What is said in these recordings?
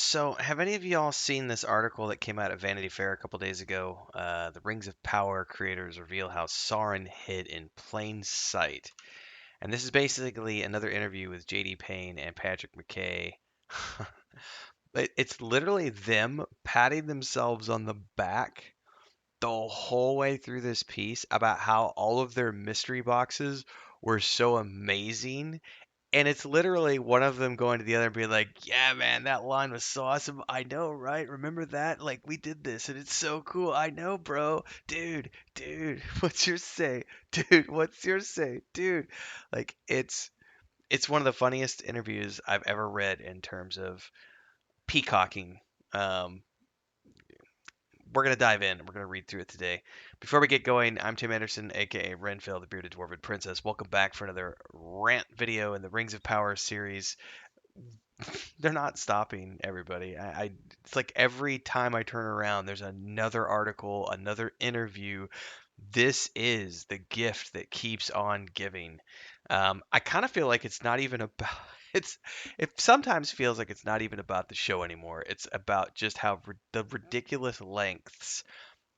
So, have any of y'all seen this article that came out of Vanity Fair a couple days ago? The Rings of Power creators reveal how Sauron hid in plain sight. And this is basically another interview with JD Payne and Patrick McKay. It's literally them patting themselves on the back the whole way through this piece about how all of their mystery boxes were so amazing, and it's literally one of them going to the other and being like, "Yeah, man, that line was so awesome. I know, right? Remember that? Like, we did this and it's so cool. I know, bro. Dude, what's your say? Dude, what's your say? Dude." Like, it's one of the funniest interviews I've ever read in terms of peacocking. Um, we're going to dive in. We're going to read through it today. Before we get going, I'm Tim Anderson, aka Renfield, the Bearded Dwarven Princess. Welcome back for another rant video in the Rings of Power series. They're not stopping, everybody. It's like every time I turn around, there's another article, another interview. This is the gift that keeps on giving. I kind of feel like it's not even about it's it sometimes feels like it's not even about the show anymore. It's about just how the ridiculous lengths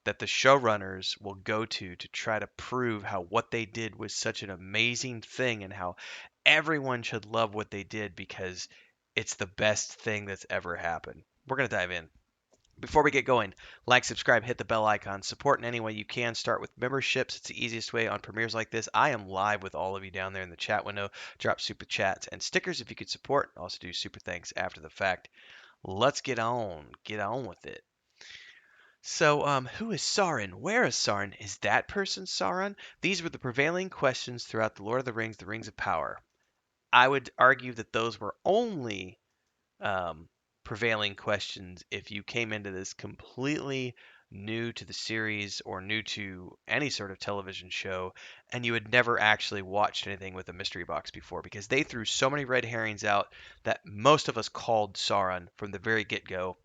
that the showrunners will go to try to prove how what they did was such an amazing thing and how everyone should love what they did because it's the best thing that's ever happened. We're going to dive in. Before we get going, like, subscribe, hit the bell icon, support in any way you can. Start with memberships. It's the easiest way on premieres like this. I am live with all of you down there in the chat window. Drop super chats and stickers if you could support. Also do super thanks after the fact. Let's get on with it. So, who is Sauron? Where is Sauron? Is that person Sauron? These were the prevailing questions throughout the Lord of the Rings of Power. I would argue that those were only um, prevailing questions if you came into this completely new to the series or new to any sort of television show and you had never actually watched anything with a mystery box before, because they threw so many red herrings out that most of us called Sauron from the very get-go,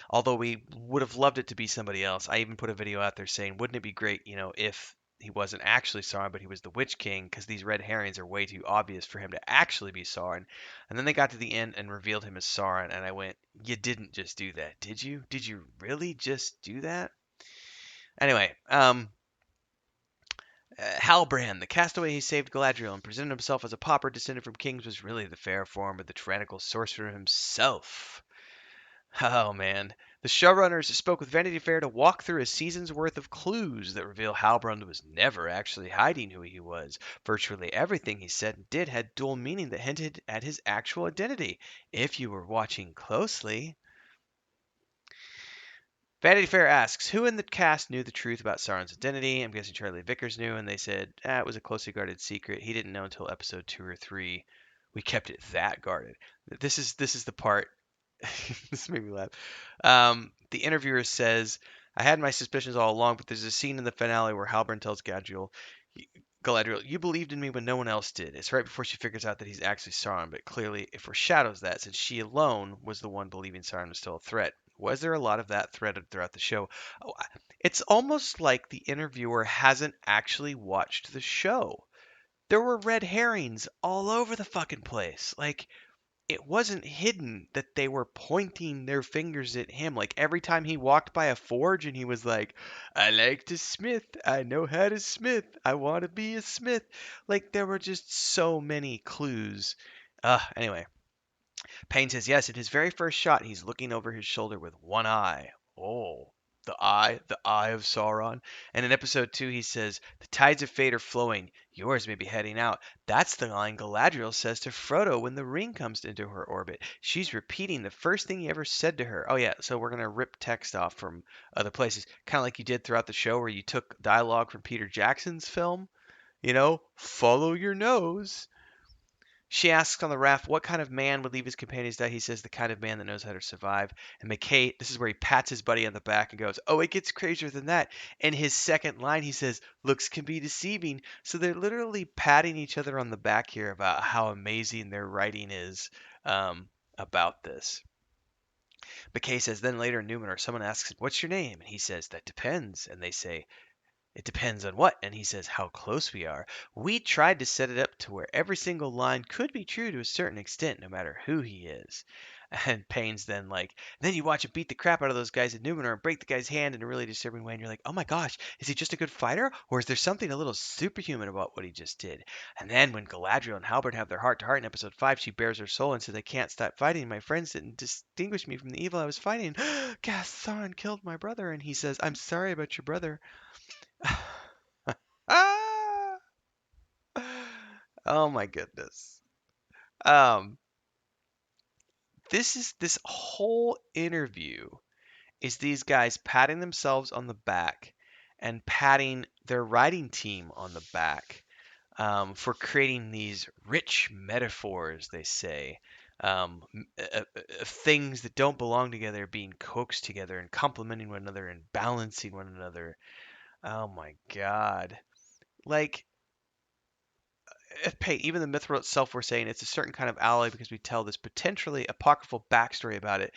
although we would have loved it to be somebody else. I even put a video out there saying, wouldn't it be great, if he wasn't actually Sauron, but he was the Witch King, because these red herrings are way too obvious for him to actually be Sauron. And then they got to the end and revealed him as Sauron, and I went, you didn't just do that, did you? Did you really just do that? Anyway, Halbrand, the castaway who saved Galadriel and presented himself as a pauper descended from kings, was really the fair form of the tyrannical sorcerer himself. Oh man. The showrunners spoke with Vanity Fair to walk through a season's worth of clues that reveal Halbrand was never actually hiding who he was. Virtually everything he said and did had dual meaning that hinted at his actual identity, if you were watching closely. Vanity Fair asks, who in the cast knew the truth about Sauron's identity? I'm guessing Charlie Vickers knew, and they said, it was a closely guarded secret. He didn't know until episode 2 or 3. We kept it that guarded. This is the part. This made me laugh. The interviewer says, I had my suspicions all along, but there's a scene in the finale where Halbrand tells Galadriel, you believed in me when no one else did. It's right before she figures out that he's actually Sauron, but clearly it foreshadows that, since she alone was the one believing Sauron was still a threat. Was there a lot of that threaded throughout the show? Oh, it's almost like the interviewer hasn't actually watched the show. There were red herrings all over the fucking place. Like, it wasn't hidden that they were pointing their fingers at him. Like, every time he walked by a forge and he was like, I like to smith. I know how to smith. I want to be a smith. Like, there were just so many clues. Anyway, Payne says, yes, in his very first shot, he's looking over his shoulder with one eye. Oh, the eye of Sauron. And in episode 2, he says, the tides of fate are flowing. Yours may be heading out. That's the line Galadriel says to Frodo when the ring comes into her orbit. She's repeating the first thing he ever said to her. Oh, yeah, so we're going to rip text off from other places, kind of like you did throughout the show where you took dialogue from Peter Jackson's film. Follow your nose. She asks on the raft what kind of man would leave his companions to die. He says the kind of man that knows how to survive. And McKay, this is where he pats his buddy on the back and goes, oh, it gets crazier than that. In his second line, he says, looks can be deceiving. So they're literally patting each other on the back here about how amazing their writing is about this. McKay says, then later in Numenor, someone asks him, what's your name? And he says, that depends. And they say, it depends on what? And he says, how close we are. We tried to set it up to where every single line could be true to a certain extent, no matter who he is. And Payne's then you watch him beat the crap out of those guys in Numenor and break the guy's hand in a really disturbing way, and you're like, oh my gosh, is he just a good fighter, or is there something a little superhuman about what he just did? And then when Galadriel and Halberd have their heart to heart in episode 5, she bares her soul and says, I can't stop fighting. My friends didn't distinguish me from the evil I was fighting. Gas, Sauron killed my brother, and he says, I'm sorry about your brother. Ah! Oh my goodness. Um, this whole interview is these guys patting themselves on the back and patting their writing team on the back for creating these rich metaphors, they say, things that don't belong together being coaxed together and complementing one another and balancing one another. Oh my God. Like, even the mithril itself, we're saying it's a certain kind of alloy because we tell this potentially apocryphal backstory about it.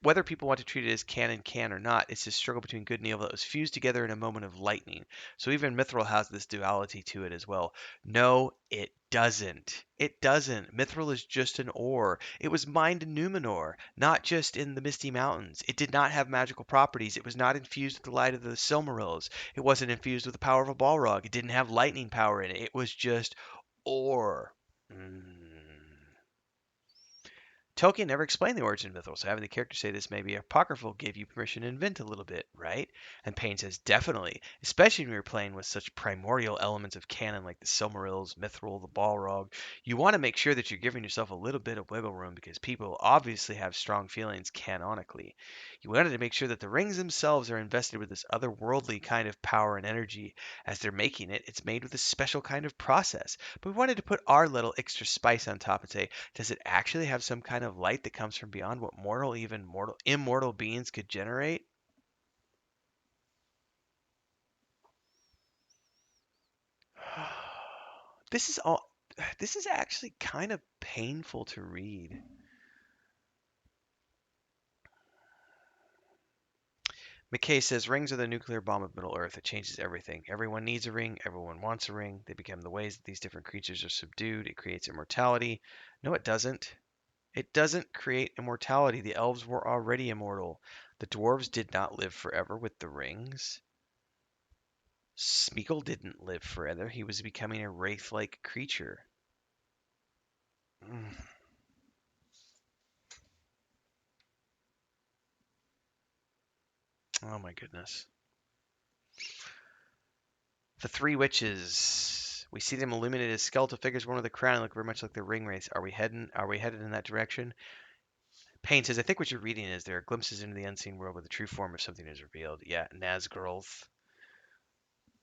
Whether people want to treat it as canon can or not, it's this struggle between good and evil that was fused together in a moment of lightning. So even mithril has this duality to it as well. No, it doesn't. It doesn't. Mithril is just an ore. It was mined in Numenor, not just in the Misty Mountains. It did not have magical properties. It was not infused with the light of the Silmarils. It wasn't infused with the power of a Balrog. It didn't have lightning power in it. It was just or Tolkien never explained the origin of mithril, so having the character say this may be apocryphal gave you permission to invent a little bit, right? And Payne says definitely, especially when you're playing with such primordial elements of canon like the Silmarils, mithril, the Balrog. You want to make sure that you're giving yourself a little bit of wiggle room because people obviously have strong feelings canonically. You wanted to make sure that the rings themselves are invested with this otherworldly kind of power and energy. As they're making it, it's made with a special kind of process. But we wanted to put our little extra spice on top and say, does it actually have some kind of light that comes from beyond what immortal beings could generate? This is all. This is actually kind of painful to read. McKay says rings are the nuclear bomb of Middle Earth. It changes everything. Everyone needs a ring. Everyone wants a ring. They become the ways that these different creatures are subdued. It creates immortality. No, it doesn't. It doesn't create immortality. The elves were already immortal. The dwarves did not live forever with the rings. Smeagol didn't live forever. He was becoming a wraith-like creature. Mm. Oh my goodness. The three witches. We see them illuminated as skeletal figures, one with a crown, and look very much like the ring wraiths. Are we headed in that direction? Payne says, I think what you're reading is there are glimpses into the unseen world where the true form of something is revealed. Yeah, Nazgul's.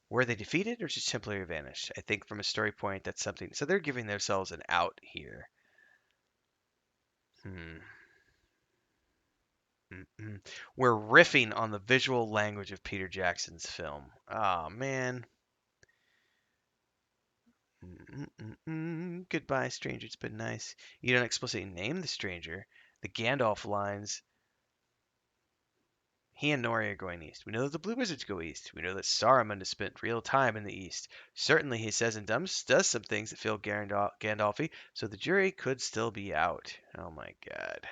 Were they defeated or just simply vanished? I think from a story point, that's something. So they're giving themselves an out here. Hmm. Mm-mm. We're riffing on the visual language of Peter Jackson's film. Oh man. Mm-mm-mm. Goodbye, stranger. It's been nice. You don't explicitly name the stranger. The Gandalf lines. He and Nori are going east. We know that the Blue Wizards go east. We know that Saruman has spent real time in the east. Certainly, he says and does some things that feel Gandalfy, so the jury could still be out. Oh my god.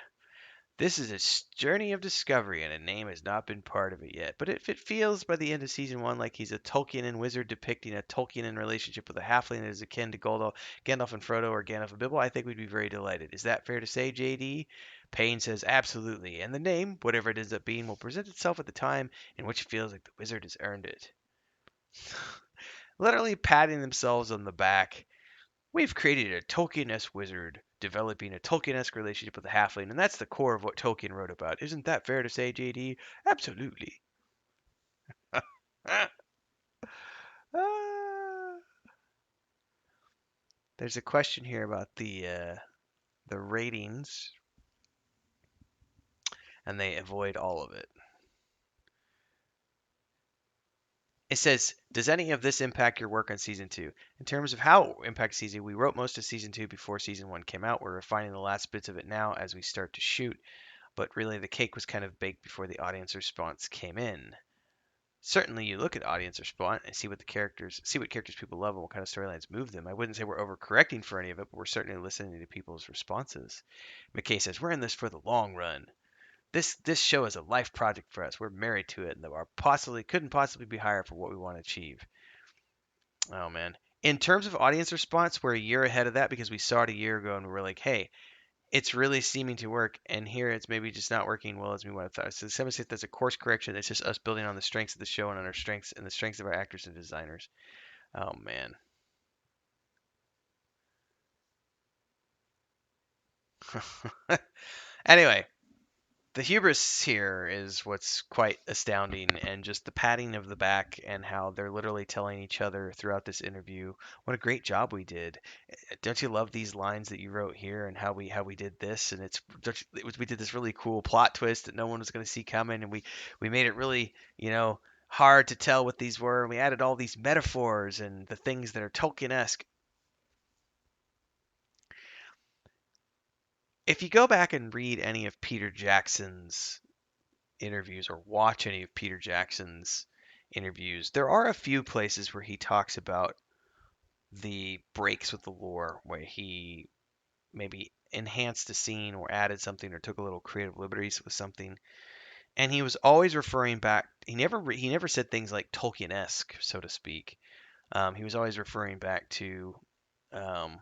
This is a journey of discovery, and a name has not been part of it yet. But if it feels by the end of season one like he's a Tolkien and wizard depicting a Tolkien in relationship with a halfling that is akin to Gandalf and Frodo or Gandalf and Bilbo, I think we'd be very delighted. Is that fair to say, JD? Payne says absolutely, and the name, whatever it ends up being, will present itself at the time in which it feels like the wizard has earned it. Literally patting themselves on the back. We've created a Tolkienesque wizard developing a Tolkienesque relationship with a halfling, and that's the core of what Tolkien wrote about. Isn't that fair to say, JD? Absolutely. Ah. There's a question here about the ratings, and they avoid all of it. It says, does any of this impact your work on season two? In terms of how it impacts season, we wrote most of season two before season one came out. We're refining the last bits of it now as we start to shoot, but really the cake was kind of baked before the audience response came in. certainly you look at audience response and see what characters people love and what kind of storylines move them. I wouldn't say we're overcorrecting for any of it, but we're certainly listening to people's responses. McKay says, "We're in this for the long run. This show is a life project for us. We're married to it, and our possibly couldn't possibly be higher for what we want to achieve." Oh man. In terms of audience response, we're a year ahead of that because we saw it a year ago and we were like, "Hey, it's really seeming to work, and here it's maybe just not working well as we would have thought." So some say that's a course correction. It's just us building on the strengths of the show and on our strengths and the strengths of our actors and designers. Oh man. Anyway, the hubris here is what's quite astounding, and just the patting of the back and how they're literally telling each other throughout this interview, "What a great job we did! Don't you love these lines that you wrote here and how we did this? And we did this really cool plot twist that no one was going to see coming, and we made it really hard to tell what these were, and we added all these metaphors and the things that are Tolkienesque." If you go back and read any of Peter Jackson's interviews or watch any of Peter Jackson's interviews, there are a few places where he talks about the breaks with the lore, where he maybe enhanced a scene or added something or took a little creative liberties with something. And he was always referring back. He never said things like Tolkienesque, so to speak. He was always referring back to um,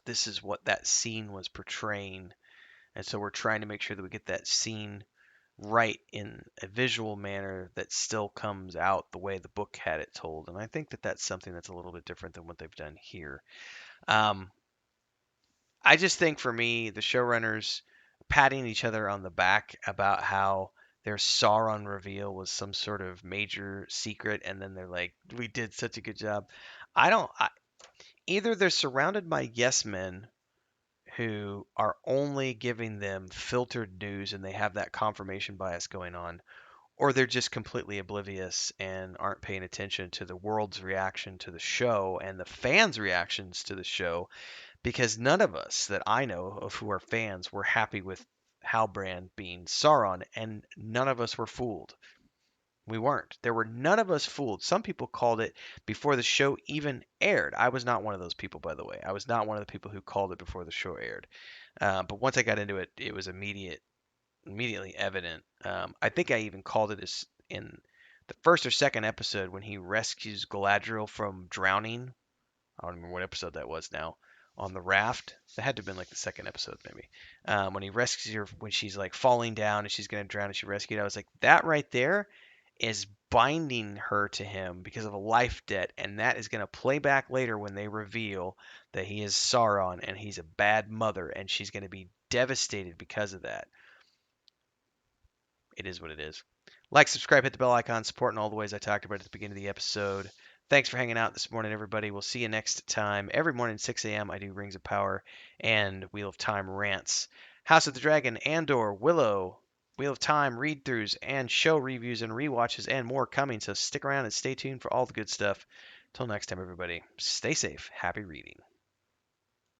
this is what that scene was portraying, and so we're trying to make sure that we get that scene right in a visual manner that still comes out the way the book had it told. And I think that that's something that's a little bit different than what they've done here. Um, I just think for me, the showrunners patting each other on the back about how their Sauron reveal was some sort of major secret, and then they're like, "We did such a good job." I don't. Either they're surrounded by yes men who are only giving them filtered news and they have that confirmation bias going on, or they're just completely oblivious and aren't paying attention to the world's reaction to the show and the fans' reactions to the show, because none of us that I know of who are fans were happy with Halbrand being Sauron, and none of us were fooled. We weren't. There were none of us fooled. Some people called it before the show even aired. I was not one of those people, by the way. I was not one of the people who called it before the show aired. But once I got into it, it was immediately evident. I think I even called it as in the first or second episode when he rescues Galadriel from drowning. I don't remember what episode that was now. On the raft, that had to have been like the second episode, maybe. When he rescues her, when she's like falling down and she's gonna drown, and she rescued. I was like, that right there is binding her to him because of a life debt, and that is gonna play back later when they reveal that he is Sauron and he's a bad mother, and she's gonna be devastated because of that. It is what it is. Like, subscribe, hit the bell icon, support in all the ways I talked about at the beginning of the episode. Thanks for hanging out this morning, everybody. We'll see you next time. Every morning, 6 a.m., I do Rings of Power and Wheel of Time rants. House of the Dragon, Andor, Willow, Wheel of Time read throughs, and show reviews and rewatches, and more coming. So stick around and stay tuned for all the good stuff. Till next time, everybody, stay safe. Happy reading.